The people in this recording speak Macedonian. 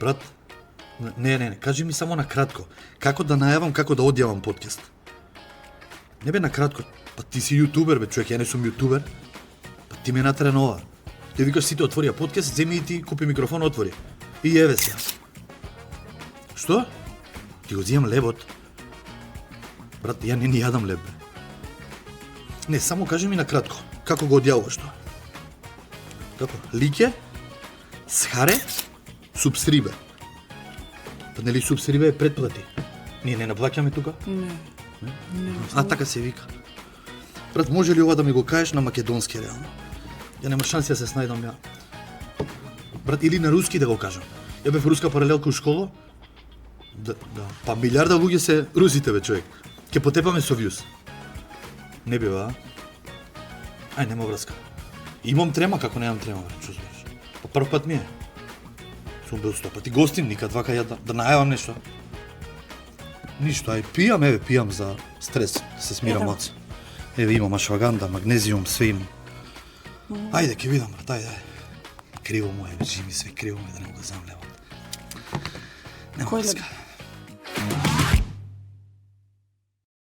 Брат, не, кажи ми само на кратко. Како да најавам, како да одјавам подкаст? Не бе на кратко. Па ти си јутубер, бе, човек, ја не сум јутубер. Па ти ме натренова. Ти викаш сите отворија подкаст, земи и ти купи микрофон, отвори. И еве се. Што? Ти го зијам лебот. Брат, ја не ни јадам леб, бе. Не, само кажи ми на кратко. Како го одјавуваш тоа? Како? Лиќе, схаре, субсрибе. Па нели субсрибе е предплати? Ние не наплаќаме тука? Не. А така се вика. Брат, може ли ова да ми го кажеш на македонски реално? Ја нема шанси да се снајдам ја. Брат, или на руски да го кажам. Ја бев руска паралелка у школа. Да. Па милиарда луѓе се русите, бе, човек. Ке потепаме Совјуз. Не бива, а? Ај, нема врска. Имам трема, како немам трема, бе, што знаеш. Па прв пат ми е. Сум бил 100 пати гостин, никад вака ја да најавам нешто. Ништо, ај пијам, еве, пијам за стрес, да се смирам од се. Еве, имам ашваганда, магнезиум, све имам. Ајде, ќе видам, брат, ајде. Криво му е, жи ми све, криво му е да не го знам левот. Нема врска.